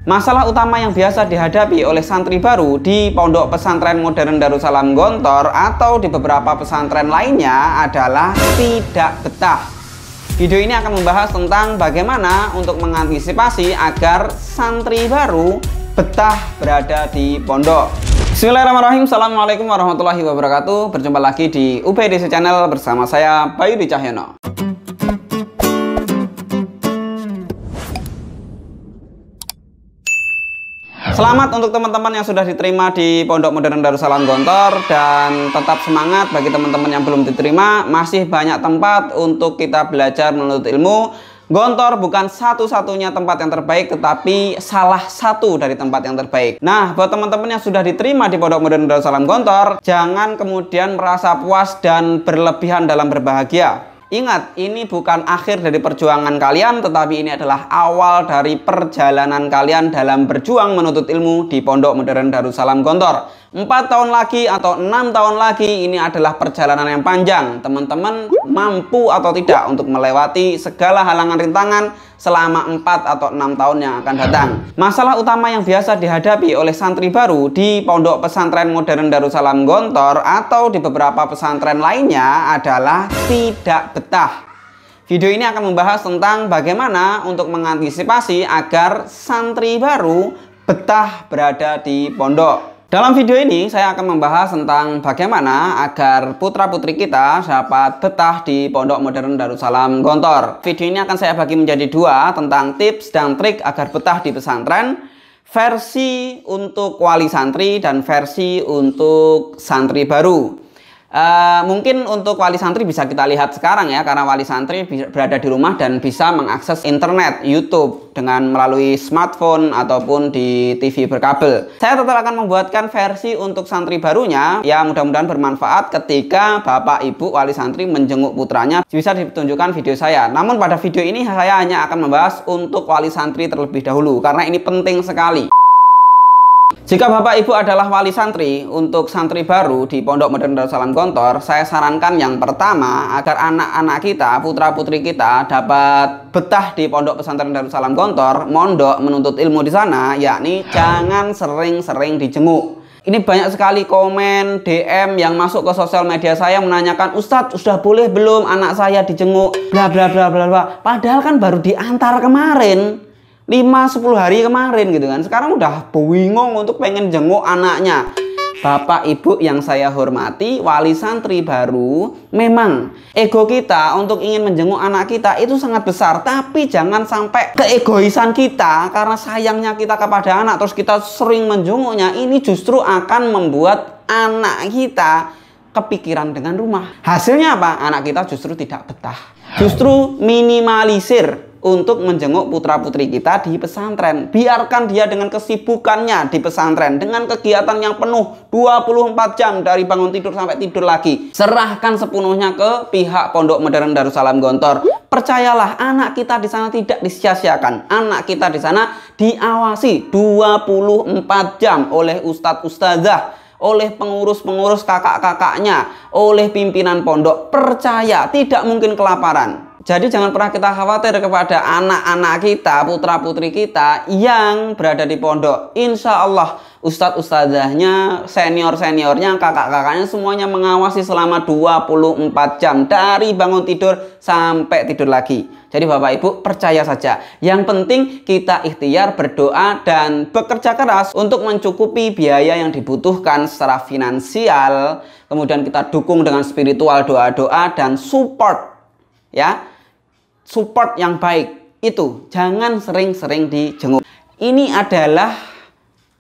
Masalah utama yang biasa dihadapi oleh santri baru di Pondok Pesantren Modern Darussalam Gontor atau di beberapa pesantren lainnya adalah tidak betah. Video ini akan membahas tentang bagaimana untuk mengantisipasi agar santri baru betah berada di pondok. Bismillahirrahmanirrahim. Assalamualaikum warahmatullahi wabarakatuh. Berjumpa lagi di UPDC Channel bersama saya Bayu Dwi Cahyono. Selamat untuk teman-teman yang sudah diterima di Pondok Modern Darussalam Gontor, dan tetap semangat bagi teman-teman yang belum diterima. Masih banyak tempat untuk kita belajar menuntut ilmu. Gontor bukan satu-satunya tempat yang terbaik, tetapi salah satu dari tempat yang terbaik. Nah, buat teman-teman yang sudah diterima di Pondok Modern Darussalam Gontor, jangan kemudian merasa puas dan berlebihan dalam berbahagia. Ingat, ini bukan akhir dari perjuangan kalian, tetapi ini adalah awal dari perjalanan kalian dalam berjuang menuntut ilmu di Pondok Modern Darussalam Gontor. 4 tahun lagi atau 6 tahun lagi, ini adalah perjalanan yang panjang. Teman-teman mampu atau tidak untuk melewati segala halangan rintangan selama 4 atau 6 tahun yang akan datang. Masalah utama yang biasa dihadapi oleh santri baru di Pondok Pesantren Modern Darussalam Gontor atau di beberapa pesantren lainnya adalah tidak betah. Video ini akan membahas tentang bagaimana untuk mengantisipasi agar santri baru betah berada di pondok. Dalam video ini saya akan membahas tentang bagaimana agar putra-putri kita dapat betah di Pondok Modern Darussalam Gontor. Video ini akan saya bagi menjadi dua, tentang tips dan trik agar betah di pesantren, versi untuk wali santri dan versi untuk santri baru. Mungkin untuk wali santri bisa kita lihat sekarang ya, karena wali santri berada di rumah dan bisa mengakses internet, YouTube dengan melalui smartphone ataupun di TV berkabel. Saya tetap akan membuatkan versi untuk santri barunya, ya mudah-mudahan bermanfaat ketika bapak ibu wali santri menjenguk putranya. Bisa ditunjukkan video saya. Namun pada video ini saya hanya akan membahas untuk wali santri terlebih dahulu, karena ini penting sekali. Jika bapak ibu adalah wali santri untuk santri baru di Pondok Modern Darussalam Gontor, saya sarankan yang pertama, agar anak-anak kita, putra-putri kita dapat betah di Pondok Pesantren Darussalam Gontor, mondok menuntut ilmu di sana, yakni jangan sering-sering dijenguk. Ini banyak sekali komen, DM yang masuk ke sosial media saya menanyakan, "Ustadz, sudah boleh belum anak saya dijenguk? Bla bla bla bla bla." Padahal kan baru diantar kemarin, 5-10 hari kemarin gitu kan. Sekarang udah bingung untuk pengen jenguk anaknya. Bapak ibu yang saya hormati, wali santri baru, memang ego kita untuk ingin menjenguk anak kita itu sangat besar. Tapi jangan sampai keegoisan kita karena sayangnya kita kepada anak terus kita sering menjenguknya. Ini justru akan membuat anak kita kepikiran dengan rumah. Hasilnya apa? Anak kita justru tidak betah. Justru minimalisir untuk menjenguk putra-putri kita di pesantren. Biarkan dia dengan kesibukannya di pesantren, dengan kegiatan yang penuh 24 jam dari bangun tidur sampai tidur lagi. Serahkan sepenuhnya ke pihak Pondok Modern Darussalam Gontor. Percayalah, anak kita di sana tidak disia-siakan. Anak kita di sana diawasi 24 jam oleh ustadz ustazah, oleh pengurus-pengurus kakak-kakaknya, oleh pimpinan pondok. Percaya, tidak mungkin kelaparan. Jadi jangan pernah kita khawatir kepada anak-anak kita, putra-putri kita yang berada di pondok. Insya Allah ustadz ustazahnya, senior-seniornya, kakak-kakaknya semuanya mengawasi selama 24 jam. Dari bangun tidur sampai tidur lagi. Jadi bapak ibu percaya saja. Yang penting kita ikhtiar, berdoa, dan bekerja keras untuk mencukupi biaya yang dibutuhkan secara finansial. Kemudian kita dukung dengan spiritual, doa-doa, dan support. Ya, support yang baik itu jangan sering-sering dijenguk. Ini adalah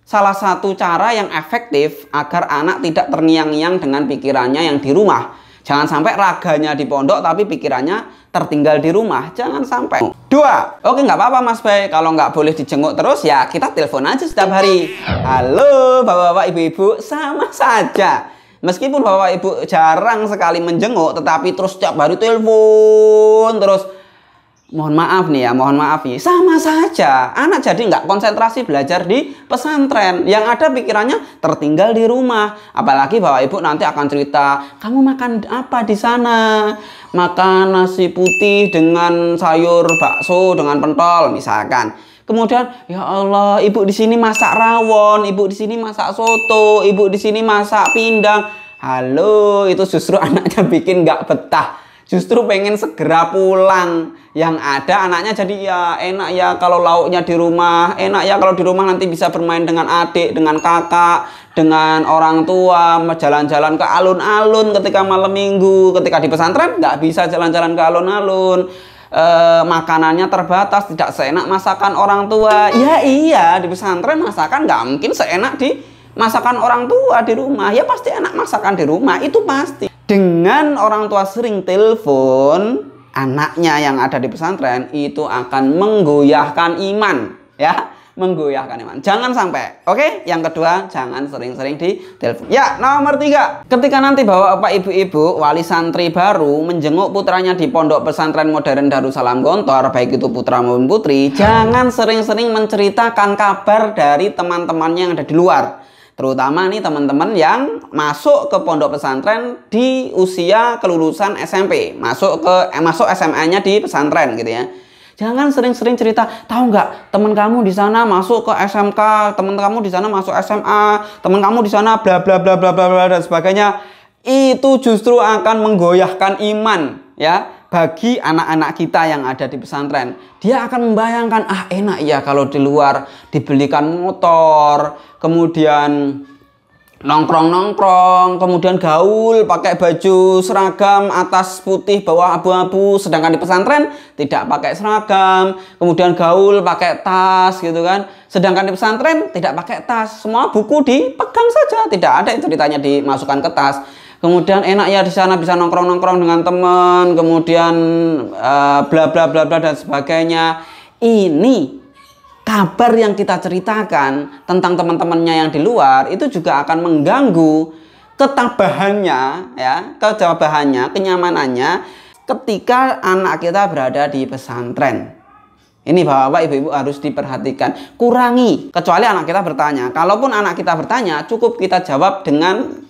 salah satu cara yang efektif agar anak tidak terngiang-ngiang dengan pikirannya yang di rumah. Jangan sampai raganya di pondok tapi pikirannya tertinggal di rumah. Jangan sampai. 2. Oke, nggak apa-apa Mas Bay. Kalau nggak boleh dijenguk terus ya kita telepon aja setiap hari. Halo bapak-bapak, ibu-ibu, sama saja. Meskipun bapak ibu jarang sekali menjenguk, tetapi terus setiap hari telepon terus. Mohon maaf nih, sama saja. Anak jadi nggak konsentrasi belajar di pesantren. Yang ada pikirannya tertinggal di rumah. Apalagi bapak ibu nanti akan cerita, kamu makan apa di sana? Makan nasi putih dengan sayur bakso dengan pentol misalkan. Kemudian, ya Allah, ibu di sini masak rawon, ibu di sini masak soto, ibu di sini masak pindang. Halo, itu justru anaknya bikin nggak betah. Justru pengen segera pulang. Yang ada anaknya jadi ya enak ya kalau lauknya di rumah, enak ya kalau di rumah nanti bisa bermain dengan adik, dengan kakak, dengan orang tua, jalan-jalan ke alun-alun ketika malam minggu. Ketika di pesantren nggak bisa jalan-jalan ke alun-alun. Makanannya terbatas, tidak seenak masakan orang tua. Ya iya, di pesantren masakan nggak mungkin seenak di masakan orang tua di rumah. Ya pasti enak masakan di rumah, itu pasti. Dengan orang tua sering telepon anaknya yang ada di pesantren, itu akan menggoyahkan iman, ya, menggoyahkan iman. Jangan sampai. Oke, yang kedua, jangan sering-sering ditelepon. Ya, nomor 3, ketika nanti bapak ibu-ibu wali santri baru menjenguk putranya di pondok pesantren modern Darussalam Gontor, baik itu putra maupun putri, jangan sering-sering menceritakan kabar dari teman-temannya yang ada di luar. Terutama nih teman-teman yang masuk ke pondok pesantren di usia kelulusan SMP, masuk SMA-nya di pesantren gitu ya. Jangan sering-sering cerita, tahu nggak teman kamu di sana masuk ke SMK, teman kamu di sana masuk SMA, teman kamu di sana bla bla bla bla bla bla dan sebagainya. Itu justru akan menggoyahkan iman ya bagi anak-anak kita yang ada di pesantren. Dia akan membayangkan, ah enak ya kalau di luar dibelikan motor, kemudian nongkrong-nongkrong, kemudian gaul, pakai baju seragam, atas putih, bawah abu-abu, sedangkan di pesantren tidak pakai seragam, kemudian gaul, pakai tas gitu kan. Sedangkan di pesantren tidak pakai tas, semua buku dipegang saja, tidak ada yang ceritanya dimasukkan ke tas. Kemudian enak ya di sana bisa nongkrong-nongkrong dengan teman, kemudian bla bla bla bla dan sebagainya. Ini kabar yang kita ceritakan tentang teman-temannya yang di luar itu juga akan mengganggu ketabahannya, ya, ketabahannya, kenyamanannya ketika anak kita berada di pesantren. Ini bapak-bapak, ibu-ibu harus diperhatikan. Kurangi, kecuali anak kita bertanya. Kalaupun anak kita bertanya, cukup kita jawab dengan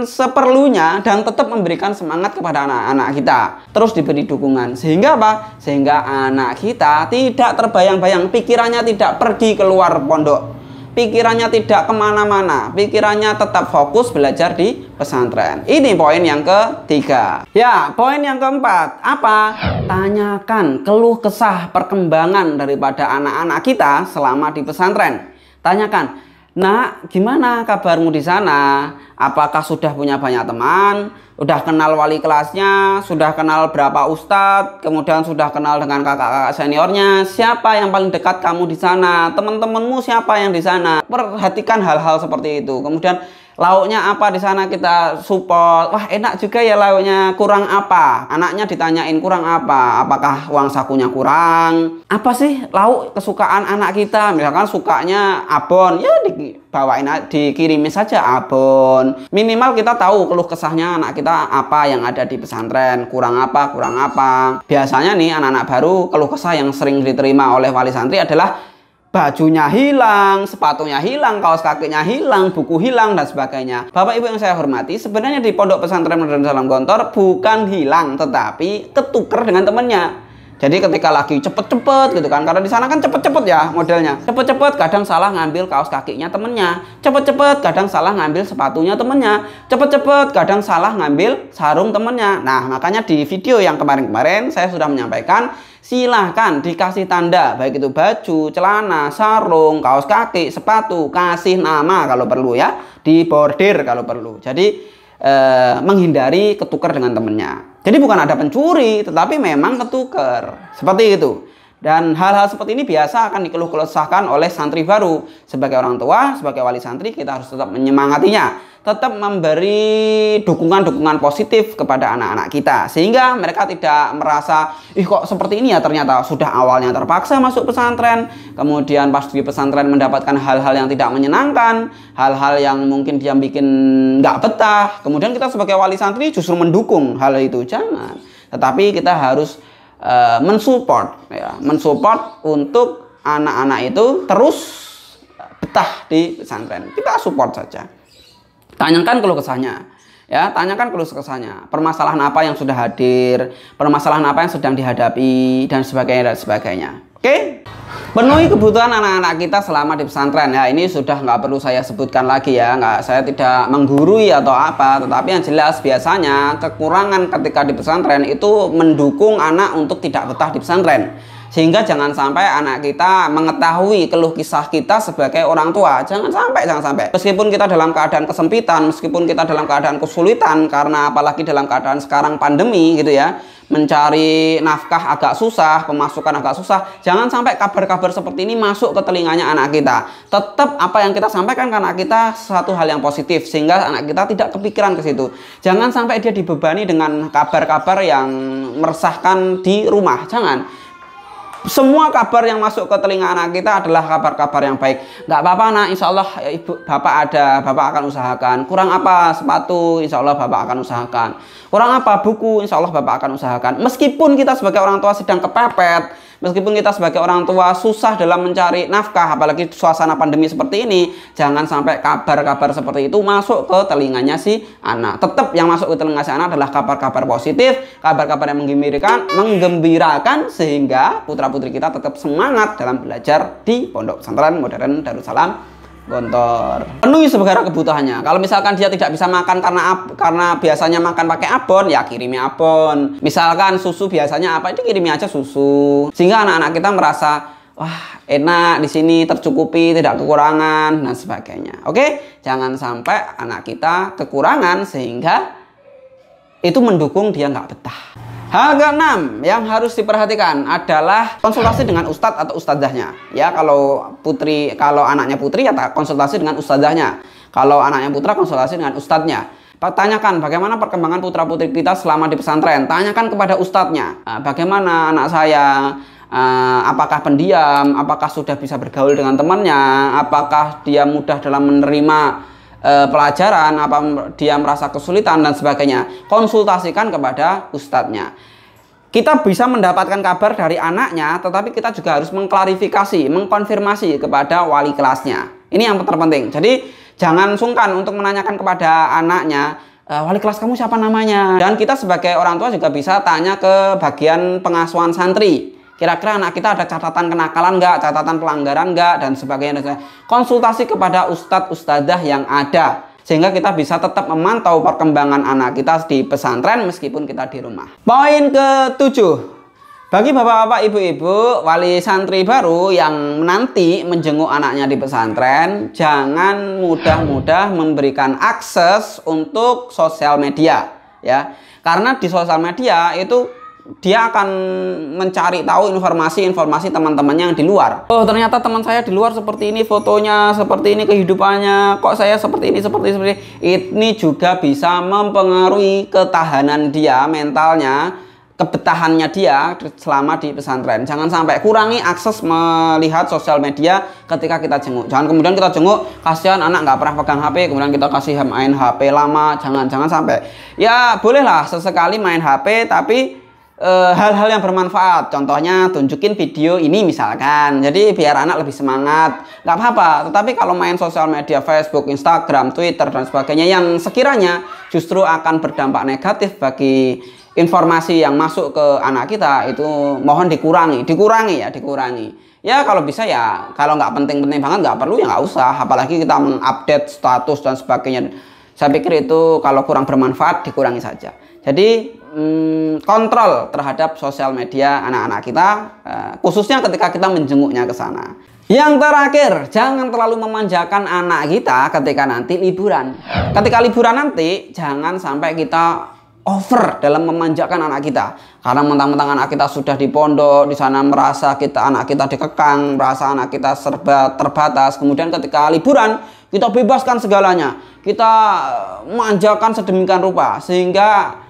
seperlunya dan tetap memberikan semangat kepada anak-anak kita. Terus diberi dukungan. Sehingga apa? Sehingga anak kita tidak terbayang-bayang. Pikirannya tidak pergi keluar pondok. Pikirannya tidak kemana-mana. Pikirannya tetap fokus belajar di pesantren. Ini poin yang ketiga. Ya, poin yang keempat. Apa? Tanyakan keluh kesah perkembangan daripada anak-anak kita selama di pesantren. Tanyakan, nak, gimana kabarmu di sana? Apakah sudah punya banyak teman? Udah kenal wali kelasnya? Sudah kenal berapa ustadz? Kemudian sudah kenal dengan kakak-kakak seniornya? Siapa yang paling dekat kamu di sana? Teman-temanmu siapa yang di sana? Perhatikan hal-hal seperti itu. Kemudian lauknya apa di sana kita support. Wah enak juga ya lauknya. Kurang apa? Anaknya ditanyain kurang apa? Apakah uang sakunya kurang? Apa sih lauk kesukaan anak kita? Misalkan sukanya abon, ya dibawain, dikirimin saja abon. Minimal kita tahu keluh kesahnya anak kita apa yang ada di pesantren. Kurang apa? Kurang apa? Biasanya nih anak-anak baru keluh kesah yang sering diterima oleh wali santri adalah bajunya hilang, sepatunya hilang, kaos kakinya hilang, buku hilang, dan sebagainya. Bapak Ibu yang saya hormati, sebenarnya di Pondok Pesantren Modern Darussalam Gontor bukan hilang, tetapi ketuker dengan temannya. Jadi ketika lagi cepet-cepet gitu kan, karena di sana kan cepet-cepet ya modelnya. Cepet-cepet kadang salah ngambil kaos kakinya temennya. Cepet-cepet kadang salah ngambil sepatunya temennya. Cepet-cepet kadang salah ngambil sarung temennya. Nah makanya di video yang kemarin-kemarin saya sudah menyampaikan, silahkan dikasih tanda, baik itu baju, celana, sarung, kaos kaki, sepatu, kasih nama kalau perlu ya, di bordir kalau perlu. Jadi menghindari ketukar dengan temennya. Jadi bukan ada pencuri, tetapi memang ketukar. Seperti itu. Dan hal-hal seperti ini biasa akan dikeluh-kesahkan oleh santri baru. Sebagai orang tua, sebagai wali santri, kita harus tetap menyemangatinya. Tetap memberi dukungan-dukungan positif kepada anak-anak kita. Sehingga mereka tidak merasa, ih kok seperti ini ya ternyata. Sudah awalnya terpaksa masuk pesantren. Kemudian pas di pesantren mendapatkan hal-hal yang tidak menyenangkan. Hal-hal yang mungkin dia bikin nggak betah. Kemudian kita sebagai wali santri justru mendukung hal itu. Jangan. Tetapi kita harus mensupport ya, mensupport untuk anak-anak itu terus betah di pesantren. Kita support saja. Tanyakan keluh kesahnya. Ya, tanyakan keluh kesahnya, permasalahan apa yang sudah hadir, permasalahan apa yang sedang dihadapi, dan sebagainya dan sebagainya. Oke? Penuhi kebutuhan anak-anak kita selama di pesantren. Ya, ini sudah nggak perlu saya sebutkan lagi ya, saya tidak menggurui atau apa, tetapi yang jelas biasanya kekurangan ketika di pesantren itu mendukung anak untuk tidak betah di pesantren. Sehingga jangan sampai anak kita mengetahui keluh kisah kita sebagai orang tua. Jangan sampai. Meskipun kita dalam keadaan kesempitan, meskipun kita dalam keadaan kesulitan, karena apalagi dalam keadaan sekarang pandemi gitu ya, mencari nafkah agak susah, pemasukan agak susah. Jangan sampai kabar-kabar seperti ini masuk ke telinganya anak kita. Tetap apa yang kita sampaikan ke anak kita satu hal yang positif, sehingga anak kita tidak kepikiran ke situ. Jangan sampai dia dibebani dengan kabar-kabar yang meresahkan di rumah. Jangan. Semua kabar yang masuk ke telinga anak kita adalah kabar-kabar yang baik. Nggak apa-apa nak, insya Allah ibu bapak ada, bapak akan usahakan. Kurang apa sepatu, insya Allah bapak akan usahakan. Kurang apa buku, insya Allah bapak akan usahakan. Meskipun kita sebagai orang tua sedang kepepet, meskipun kita sebagai orang tua susah dalam mencari nafkah, apalagi suasana pandemi seperti ini, jangan sampai kabar-kabar seperti itu masuk ke telinganya si anak. Tetap yang masuk ke telinga si anak adalah kabar-kabar positif, kabar-kabar yang menggembirakan, sehingga putra-putri kita tetap semangat dalam belajar di Pondok Pesantren Modern Darussalam Gontor. Penuhi segala kebutuhannya. Kalau misalkan dia tidak bisa makan karena biasanya makan pakai abon, ya kirimi abon. Misalkan susu biasanya apa, itu kirimi aja susu. Sehingga anak-anak kita merasa wah enak di sini, tercukupi, tidak kekurangan dan sebagainya. Oke, jangan sampai anak kita kekurangan sehingga itu mendukung dia nggak betah. Hal ke-6 yang harus diperhatikan adalah konsultasi dengan ustadz atau ustadzahnya. Ya, kalau anaknya putri ya konsultasi dengan ustadzahnya. Kalau anaknya putra konsultasi dengan ustadznya. Tanyakan bagaimana perkembangan putra-putri kita selama di pesantren. Tanyakan kepada ustadznya, bagaimana anak saya, apakah pendiam, apakah sudah bisa bergaul dengan temannya, apakah dia mudah dalam menerima pelajaran, apa dia merasa kesulitan dan sebagainya. Konsultasikan kepada ustadznya. Kita bisa mendapatkan kabar dari anaknya, tetapi kita juga harus mengklarifikasi, mengkonfirmasi kepada wali kelasnya. Ini yang terpenting. Jadi jangan sungkan untuk menanyakan kepada anaknya, wali kelas kamu siapa namanya? Dan kita sebagai orang tua juga bisa tanya ke bagian pengasuhan santri. Kira-kira anak kita ada catatan kenakalan nggak, catatan pelanggaran nggak, dan sebagainya. Konsultasi kepada ustadz ustadzah yang ada, sehingga kita bisa tetap memantau perkembangan anak kita di pesantren meskipun kita di rumah. Poin ke-7, bagi bapak-bapak, ibu-ibu, wali santri baru yang nanti menjenguk anaknya di pesantren, jangan mudah-mudah memberikan akses untuk sosial media, ya, karena di sosial media itu dia akan mencari tahu informasi-informasi teman-temannya yang di luar. Oh, ternyata teman saya di luar seperti ini fotonya, seperti ini kehidupannya, kok saya seperti ini, seperti ini. Ini juga bisa mempengaruhi ketahanan dia, mentalnya, kebetahannya dia selama di pesantren. Jangan sampai kurangi akses melihat sosial media ketika kita jenguk. Jangan kemudian kita jenguk, kasihan anak nggak pernah pegang HP, kemudian kita kasih main HP lama. Jangan sampai. Ya bolehlah sesekali main HP, tapi hal-hal yang bermanfaat, contohnya tunjukin video ini misalkan, jadi biar anak lebih semangat, nggak apa-apa. Tetapi kalau main sosial media Facebook, Instagram, Twitter dan sebagainya yang sekiranya justru akan berdampak negatif bagi informasi yang masuk ke anak kita, itu mohon dikurangi ya. Kalau bisa ya, kalau nggak penting-penting banget, nggak perlu ya nggak usah, apalagi kita mengupdate status dan sebagainya. Saya pikir itu kalau kurang bermanfaat dikurangi saja. Jadi kontrol terhadap sosial media anak-anak kita, khususnya ketika kita menjenguknya ke sana. Yang terakhir, jangan terlalu memanjakan anak kita ketika nanti liburan. Ketika liburan nanti, jangan sampai kita over dalam memanjakan anak kita. Karena mentang-mentang anak kita sudah di pondok, di sana merasa anak kita dikekang, merasa anak kita serba terbatas. Kemudian ketika liburan, kita bebaskan segalanya. Kita manjakan sedemikian rupa, sehingga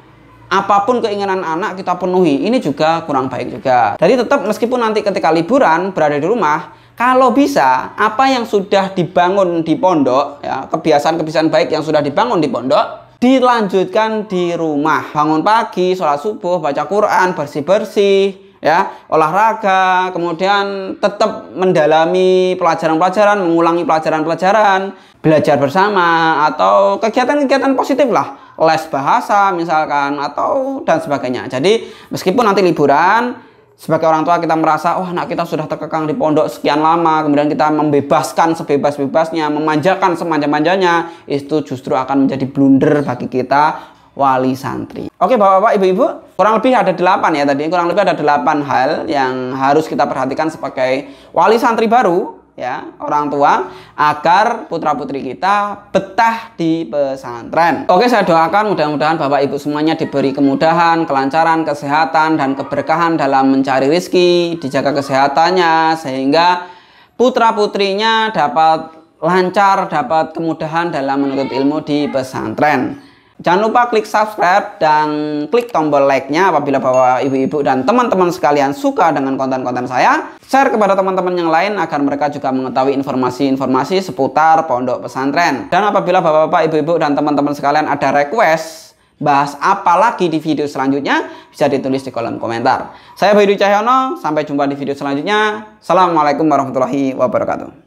apapun keinginan anak kita penuhi. Ini juga kurang baik juga. Jadi tetap meskipun nanti ketika liburan berada di rumah, kalau bisa apa yang sudah dibangun di pondok, ya, kebiasaan-kebiasaan baik yang sudah dibangun di pondok, dilanjutkan di rumah. Bangun pagi, sholat subuh, baca Quran, bersih-bersih, ya, olahraga, kemudian tetap mendalami pelajaran-pelajaran, mengulangi pelajaran-pelajaran, belajar bersama, atau kegiatan-kegiatan positif lah. les bahasa misalkan, atau dan sebagainya. Jadi meskipun nanti liburan, sebagai orang tua kita merasa, oh anak kita sudah terkekang di pondok sekian lama, kemudian kita membebaskan sebebas-bebasnya, memanjakan semanja-manjanya, itu justru akan menjadi blunder bagi kita wali santri. Oke bapak-bapak, ibu-ibu, kurang lebih ada 8 ya tadi, kurang lebih ada 8 hal yang harus kita perhatikan sebagai wali santri baru, ya, orang tua, agar putra-putri kita betah di pesantren. Oke, saya doakan mudah-mudahan bapak ibu semuanya diberi kemudahan, kelancaran, kesehatan, dan keberkahan dalam mencari rezeki, dijaga kesehatannya, sehingga putra-putrinya dapat lancar, dapat kemudahan dalam menuntut ilmu di pesantren. Jangan lupa klik subscribe dan klik tombol like-nya apabila bapak, ibu-ibu, dan teman-teman sekalian suka dengan konten-konten saya. Share kepada teman-teman yang lain agar mereka juga mengetahui informasi-informasi seputar pondok pesantren. Dan apabila bapak-bapak, ibu-ibu, dan teman-teman sekalian ada request bahas apa lagi di video selanjutnya, bisa ditulis di kolom komentar. Saya Bayu Cahyono, sampai jumpa di video selanjutnya. Assalamualaikum warahmatullahi wabarakatuh.